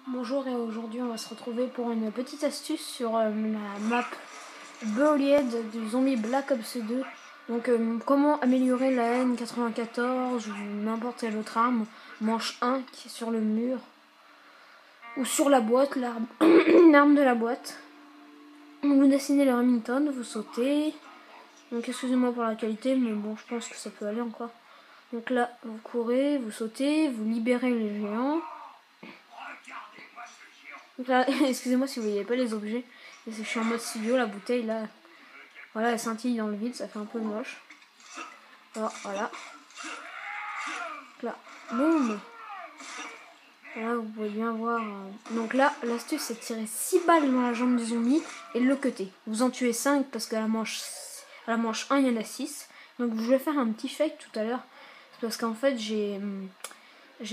Bonjour et aujourd'hui on va se retrouver pour une petite astuce sur la map Beulied du zombie Black Ops 2. Donc comment améliorer la N94 ou n'importe quelle autre arme, manche 1 qui est sur le mur ou sur la boîte, l'arme l'arme de la boîte. Vous dessinez le Remington, vous sautez. Donc excusez-moi pour la qualité mais bon je pense que ça peut aller encore. Donc là vous courez, vous sautez, vous libérez les géants. Donc là, excusez-moi si vous voyez pas les objets. Je suis en mode studio, la bouteille là. Voilà, elle scintille dans le vide, ça fait un peu moche. Alors voilà. Donc là, boum. Voilà, vous pouvez bien voir. Donc là, l'astuce c'est de tirer 6 balles dans la jambe du zombie et de le cutter. Vous en tuez 5 parce qu'à la manche 1, il y en a 6. Donc je vais faire un petit fake tout à l'heure. C'est parce qu'en fait, j'ai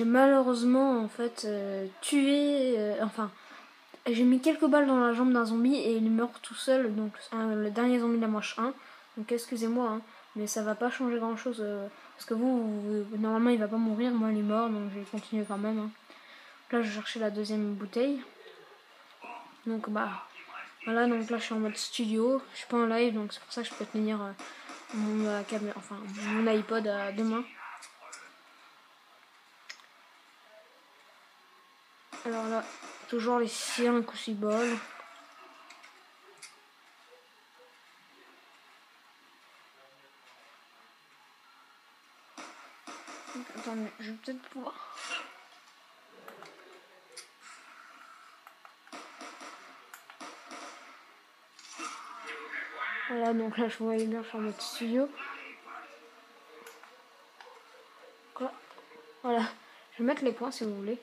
malheureusement en fait tué. J'ai mis quelques balles dans la jambe d'un zombie et il meurt tout seul, donc le dernier zombie de la manche 1. Donc excusez-moi, hein, mais ça va pas changer grand chose. Parce que normalement il va pas mourir, moi il est mort, donc je vais continuer quand même. Hein. Donc là je cherchais la deuxième bouteille. Donc bah voilà, donc là je suis en mode studio, je suis pas en live, donc c'est pour ça que je peux tenir mon iPod à deux mains. Alors là, toujours les 5 ou 6 balles. Attendez, je vais peut-être pouvoir. Voilà, donc là je vous voyais bien sur notre studio. Quoi ? Voilà, je vais mettre les points si vous voulez.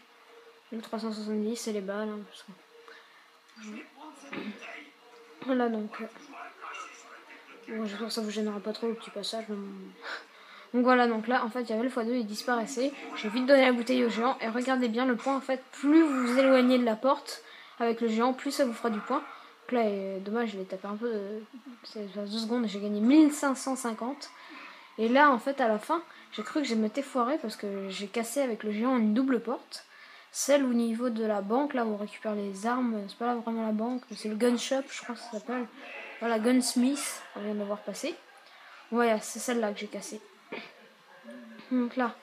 Le 370 et les balles. Hein, parce que... Voilà, donc. Bon, j'espère que ça vous gênera pas trop le petit passage. Mais... Donc voilà, donc là en fait il y avait le x2, il disparaissait. J'ai vite donné la bouteille au géant. Et regardez bien le point en fait, plus vous vous éloignez de la porte avec le géant, plus ça vous fera du point. Donc là, dommage, je l'ai tapé un peu. C'est 2 secondes et j'ai gagné 1550. Et là en fait à la fin, j'ai cru que je m'étais foiré parce que j'ai cassé avec le géant une double porte. Celle au niveau de la banque, là où on récupère les armes, c'est pas là vraiment la banque, c'est le gun shop, je crois que ça s'appelle. Voilà, Gunsmith, on vient de voir passer. Voilà, c'est celle-là que j'ai cassée. Donc là,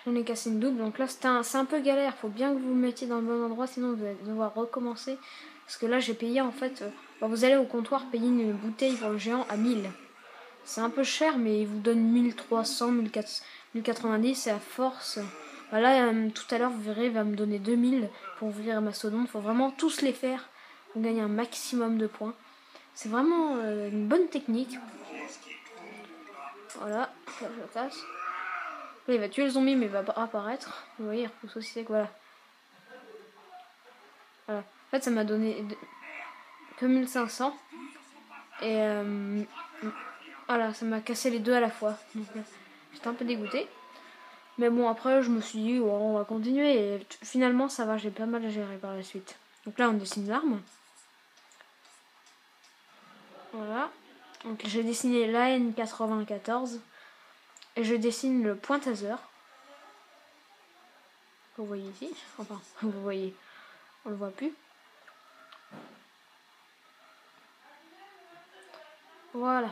j'en ai cassé une double. Donc là, c'est un peu galère. Faut bien que vous le mettiez dans le bon endroit, sinon vous allez devoir recommencer. Parce que là, j'ai payé en fait. Vous allez au comptoir payer une bouteille pour le géant à 1000. C'est un peu cher, mais il vous donne 1300, 1090 et à force. Voilà, tout à l'heure, vous verrez, il va me donner 2000 pour ouvrir Mastodonte. Faut vraiment tous les faire pour gagner un maximum de points. C'est vraiment une bonne technique. Voilà, là je le casse. Là, il va tuer le zombie, mais il va pas apparaître. Vous voyez, il repousse aussi sec, voilà. Voilà. En fait, ça m'a donné 2500. Et voilà, ça m'a cassé les deux à la fois. Donc, j'étais un peu dégoûtée. Mais bon, après, je me suis dit, oh, on va continuer. Et finalement, ça va, j'ai pas mal géré par la suite. Donc là, on dessine l'arme. Voilà. Donc j'ai dessiné la N94. Et je dessine le point taser. Vous voyez ici. Enfin, vous voyez. On le voit plus. Voilà.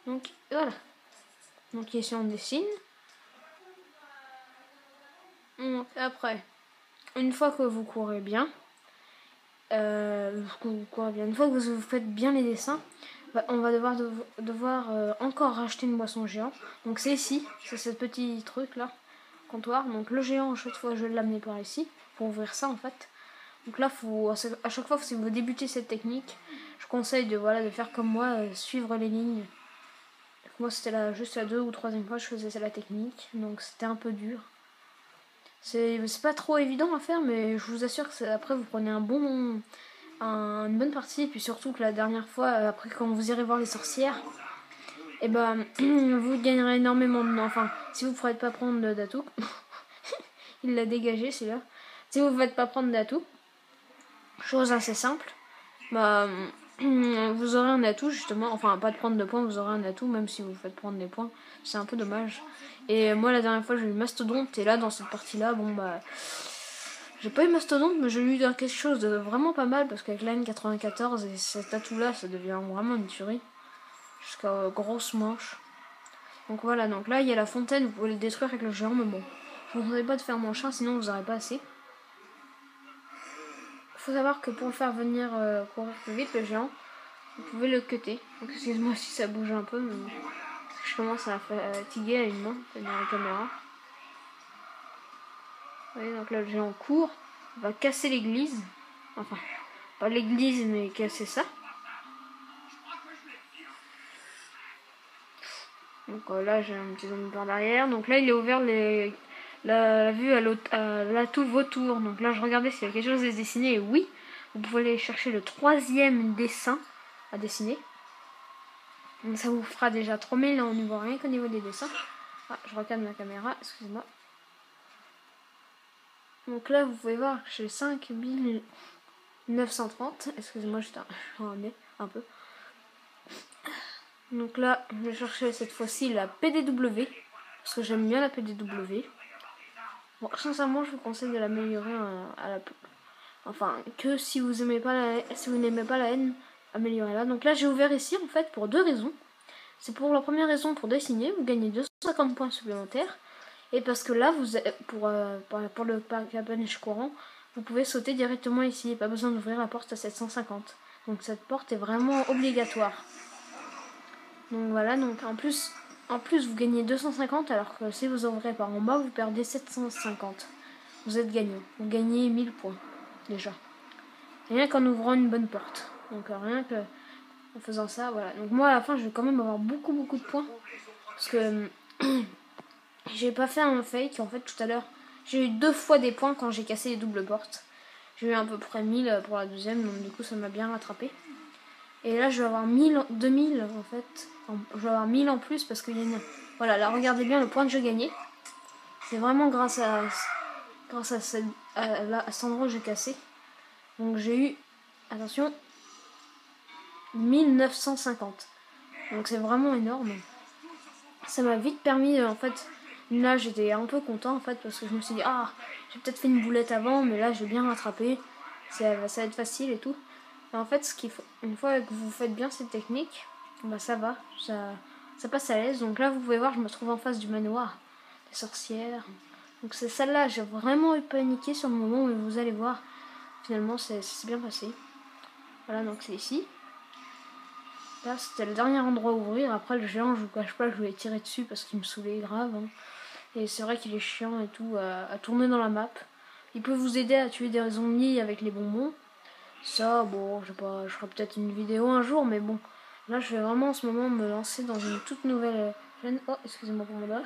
Donc voilà. Donc ici on dessine. Donc après, une fois que vous courez bien, une fois que vous faites bien les dessins, on va devoir encore racheter une boisson géant. Donc c'est ici, c'est ce petit truc là, comptoir. Donc le géant, à chaque fois je vais l'amener par ici pour ouvrir ça en fait. Donc là, à chaque fois si vous débutez cette technique, je conseille de faire comme moi, suivre les lignes. Moi c'était juste la 2 ou 3e fois que je faisais la technique, donc c'était un peu dur. C'est pas trop évident à faire, mais je vous assure que après vous prenez une bonne partie, et puis surtout que la dernière fois, après quand vous irez voir les sorcières, et vous gagnerez énormément de... Enfin, si vous ne faites pas prendre d'atout, il l'a dégagé celui-là. Si vous ne faites pas prendre d'atout, chose assez simple, vous aurez un atout justement, enfin pas de prendre de points, vous aurez un atout même si vous faites prendre des points, c'est un peu dommage. Et moi la dernière fois j'ai eu Mastodonte et là dans cette partie là, J'ai pas eu Mastodonte, mais j'ai eu quelque chose de vraiment pas mal, parce qu'avec la N94 et cet atout là, ça devient vraiment une tuerie. Jusqu'à grosse manche. Donc voilà, donc là il y a la fontaine, vous pouvez le détruire avec le géant, mais bon, je vous conseille pas de faire mon chat, sinon vous n'aurez pas assez. Il faut savoir que pour le faire venir courir plus vite, le géant, vous pouvez le cutter. Donc excuse-moi si ça bouge un peu, mais je commence à fatiguer à une main, dans la caméra. Vous voyez, donc là le géant court, il va casser l'église. Enfin, pas l'église, mais casser ça. Donc là j'ai un petit zombie par derrière. Donc là il est ouvert la vue à l'atout vautour. Donc là je regardais s'il y a quelque chose à dessiner. Et oui, vous pouvez aller chercher le 3e dessin à dessiner. Donc ça vous fera déjà 3000 là, on ne voit rien qu'au niveau des dessins. Ah, je recadre ma caméra, excusez-moi. Donc là vous pouvez voir que j'ai 5930. Excusez-moi, je remets un peu. Donc là, je vais chercher cette fois-ci la PDW. Parce que j'aime bien la PDW. Bon, sincèrement, je vous conseille de l'améliorer enfin, que si vous n'aimez pas la haine, améliorez-la. Donc là, j'ai ouvert ici, en fait, pour 2 raisons. C'est pour la première raison, pour dessiner, vous gagnez 250 points supplémentaires. Et parce que là, pour le pack à punch courant, vous pouvez sauter directement ici. Pas besoin d'ouvrir la porte à 750. Donc cette porte est vraiment obligatoire. Donc voilà, donc en plus vous gagnez 250, alors que si vous ouvrez par en bas, vous perdez 750. Vous êtes gagnant. Vous gagnez 1000 points, déjà. Rien qu'en ouvrant une bonne porte. Donc rien que en faisant ça, voilà. Donc moi, à la fin, je vais quand même avoir beaucoup de points. Parce que j'ai pas fait un fake, en fait, tout à l'heure. J'ai eu 2 fois des points quand j'ai cassé les doubles portes. J'ai eu à peu près 1000 pour la deuxième, donc du coup, ça m'a bien rattrapé. Et là, je vais avoir 2000 en fait. Je vais avoir 1000 en plus parce qu'il y a une... Voilà, là, regardez bien le point que j'ai gagné. C'est vraiment grâce à cet endroit que j'ai cassé. Donc j'ai eu, attention, 1950. Donc c'est vraiment énorme. Ça m'a vite permis, en fait, là j'étais un peu content en fait parce que je me suis dit, ah, j'ai peut-être fait une boulette avant, mais là j'ai bien rattrapé. Ça va être facile et tout. Et en fait, une fois que vous faites bien cette technique, bah ça va, ça passe à l'aise. Donc là, vous pouvez voir, je me trouve en face du manoir des sorcières. Donc c'est celle-là, j'ai vraiment eu paniqué sur le moment, mais vous allez voir, finalement, c'est bien passé. Voilà, donc c'est ici. Là, c'était le dernier endroit à ouvrir. Après, le géant, je vous cache pas, je voulais tirer dessus parce qu'il me saoulait grave. Hein. Et c'est vrai qu'il est chiant et tout à tourner dans la map. Il peut vous aider à tuer des zombies avec les bonbons. Ça, bon, je ferai peut-être une vidéo un jour, mais bon. Là, je vais vraiment en ce moment me lancer dans une toute nouvelle chaîne. Oh, excusez-moi pour mon doigt.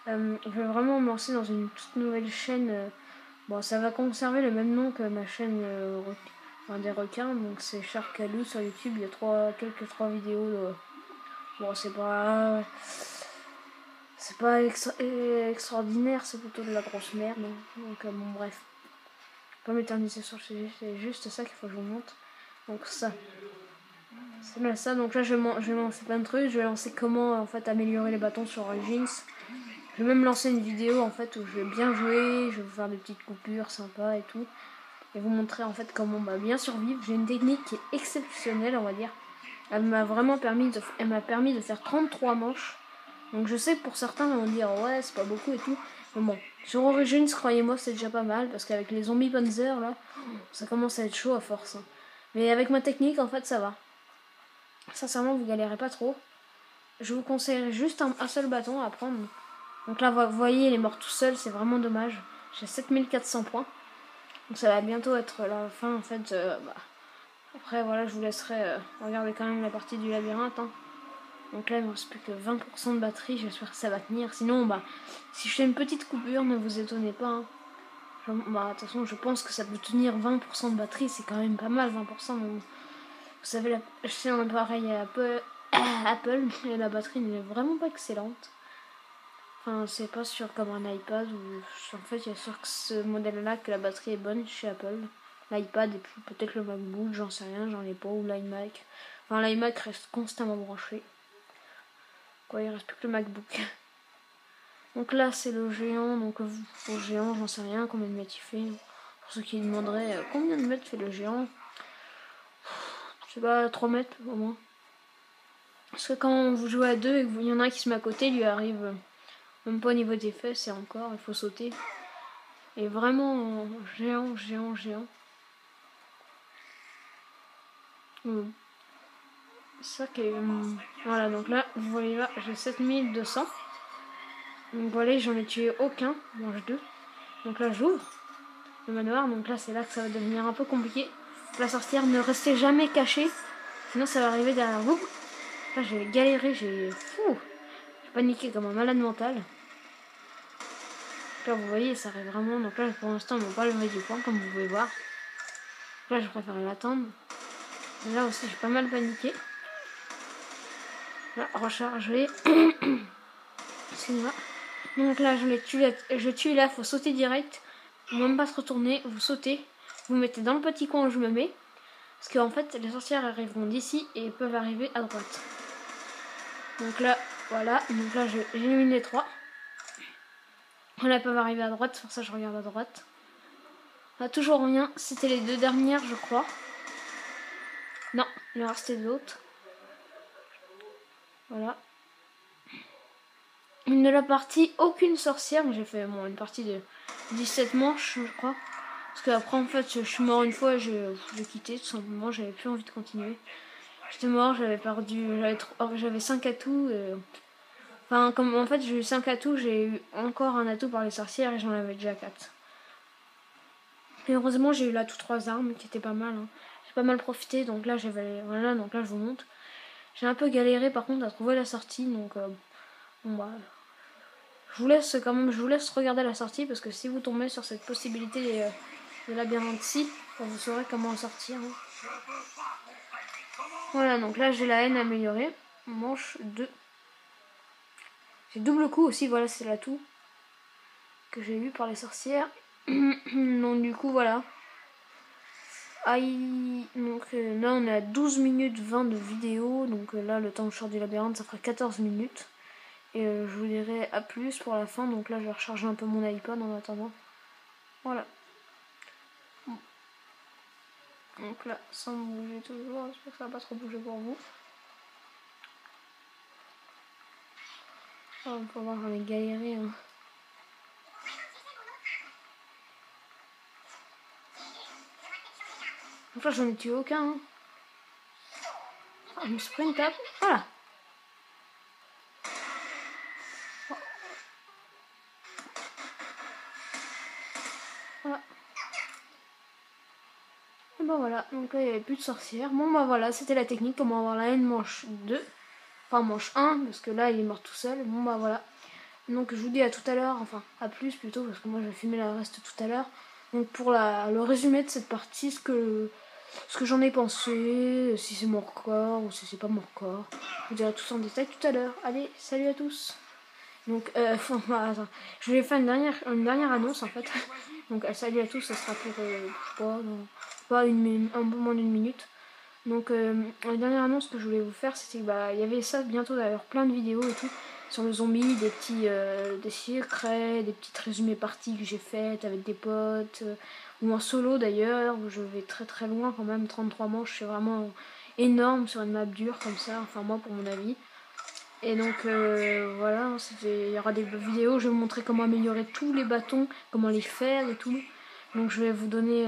Je vais vraiment me lancer dans une toute nouvelle chaîne. Bon, ça va conserver le même nom que ma chaîne des requins. Donc, c'est Sharkaloo sur YouTube. Il y a quelques 3 vidéos. Bon, c'est pas extraordinaire, c'est plutôt de la grosse merde. Donc, bon, bref. Pas m'éterniser sur le sujet, c'est juste ça qu'il faut que je vous montre. Donc ça, c'est là ça. Donc là je vais lancer plein de trucs. Je vais lancer comment en fait améliorer les bâtons sur Origins. Je vais même lancer une vidéo en fait où je vais bien jouer, je vais vous faire des petites coupures sympas et tout, et vous montrer en fait comment bien survivre. J'ai une technique qui est exceptionnelle, on va dire. Elle m'a permis de faire 33 manches. Donc je sais que pour certains vont dire ouais c'est pas beaucoup et tout. Mais bon, sur Origins, croyez-moi, c'est déjà pas mal. Parce qu'avec les zombies Panzer là, ça commence à être chaud à force. Hein. Mais avec ma technique, en fait, ça va. Sincèrement, vous galérez pas trop. Je vous conseillerais juste un seul bâton à prendre. Donc là, vous voyez, il est mort tout seul, c'est vraiment dommage. J'ai 7400 points. Donc ça va bientôt être la fin en fait. Après, voilà, je vous laisserai regarder quand même la partie du labyrinthe. Hein. Donc là, il me reste plus que 20% de batterie. J'espère que ça va tenir. Sinon, si je fais une petite coupure, ne vous étonnez pas. Hein. De toute façon, je pense que ça peut tenir 20% de batterie. C'est quand même pas mal, 20%. Vous savez, j'ai un appareil Apple et la batterie n'est vraiment pas excellente. Enfin, c'est pas sûr comme un iPad ou en fait, il y a sur ce modèle-là que la batterie est bonne chez Apple. L'iPad et puis peut-être le MacBook, j'en sais rien, j'en ai pas, ou l'iMac. Enfin, l'iMac reste constamment branché. Quoi, il reste plus que le MacBook. Donc là, c'est le géant, donc le géant, j'en sais rien, combien de mètres il fait. ceux qui demanderaient combien de mètres fait le géant, je sais pas, 3 mètres au moins. Parce que quand vous jouez à deux et qu'il y en a un qui se met à côté, il lui arrive même pas au niveau des fesses et encore, il faut sauter. Et vraiment géant. Ça qui est... voilà, donc là, vous voyez là, j'ai 7200. Donc voilà, j'en ai tué aucun, mange 2. Donc là, j'ouvre le manoir, donc là, c'est là que ça va devenir un peu compliqué. La sorcière, ne restez jamais cachée, sinon ça va arriver derrière vous. Là, j'ai galéré, j'ai paniqué comme un malade mental. Là, vous voyez, ça arrive vraiment. Donc là, pour l'instant, ils m'ont pas levé du point, comme vous pouvez voir. Là, je préfère l'attendre. Là aussi, j'ai pas mal paniqué. Là, recharger. Excusez-moi. Donc là, je tue là, faut sauter direct. Même pas se retourner, vous sautez. Vous mettez dans le petit coin où je me mets. Parce qu'en fait, les sorcières arriveront d'ici et peuvent arriver à droite. Donc là, voilà. Donc là, j'élimine les 3. Là, elles peuvent arriver à droite, c'est pour ça que je regarde à droite. Là, toujours rien. C'était les 2 dernières, je crois. Non, il en restait d'autres. Voilà. De la partie, aucune sorcière. J'ai fait une partie de 17 manches, je crois. Parce qu'après, en fait, je suis mort une fois et j'ai quitté, tout simplement. J'avais plus envie de continuer. J'étais mort, j'avais perdu, j'avais 5 atouts. Enfin, comme en fait, j'ai eu 5 atouts, j'ai eu encore un atout par les sorcières et j'en avais déjà 4. Et heureusement, j'ai eu l'atout 3 armes qui était pas mal. Hein. J'ai pas mal profité, donc là, voilà, donc là, je vous montre. J'ai un peu galéré par contre à trouver la sortie, donc bon, bah, je vous laisse regarder la sortie parce que si vous tombez sur cette possibilité de labyrinthe-ci, vous saurez comment en sortir. Hein. Voilà, donc là j'ai la haine améliorée, manche 2. J'ai double coup aussi, voilà, c'est l'atout que j'ai eu par les sorcières. Donc du coup voilà. Aïe, donc là on est à 12 minutes 20 de vidéo, donc là le temps que je sors du labyrinthe ça fera 14 minutes. Et je vous dirai à plus pour la fin, donc là je vais recharger un peu mon iPod en attendant. Voilà. Donc là, sans bouger toujours, j'espère que ça va pas trop bouger pour vous. On peut voir, j'en ai galéré. Hein. Donc là j'en ai tué aucun. Hein. Ah, une sprint up. Voilà. Voilà. Et ben voilà, donc là il n'y avait plus de sorcières. Bon bah voilà, c'était la technique, comment avoir la haine manche 2. Enfin manche 1, parce que là il est mort tout seul. Bon bah voilà. Donc je vous dis à tout à l'heure, enfin à plus plutôt, parce que moi je vais filmer le reste tout à l'heure. Donc pour le résumé de cette partie, ce que j'en ai pensé, si c'est mon record ou si c'est pas mon record, je vous dirai tout ça en détail tout à l'heure. Allez, salut à tous. Donc attends, je vais faire une dernière annonce en fait. Donc salut à tous, ça sera pour je sais pas, un peu moins d'une minute. Donc la dernière annonce que je voulais vous faire, c'était que il y avait ça bientôt d'ailleurs, plein de vidéos et tout sur le zombie, des petits des secrets, des petites résumés parties que j'ai faites avec des potes, ou en solo d'ailleurs, où je vais très très loin quand même, 33 manches, c'est vraiment énorme sur une map dure comme ça, enfin moi pour mon avis. Et donc voilà, il y aura des vidéos, je vais vous montrer comment améliorer tous les bâtons, comment les faire et tout. Donc je vais vous donner...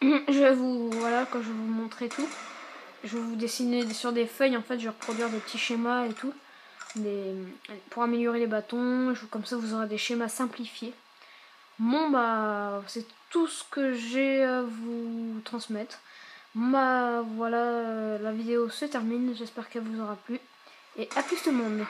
voilà, quand je vais vous montrer tout, je vais vous dessiner sur des feuilles, en fait je vais reproduire des petits schémas et tout, pour améliorer les bâtons, comme ça vous aurez des schémas simplifiés. Bon bah c'est tout ce que j'ai à vous transmettre. Bah voilà, la vidéo se termine, j'espère qu'elle vous aura plu, et à plus tout le monde.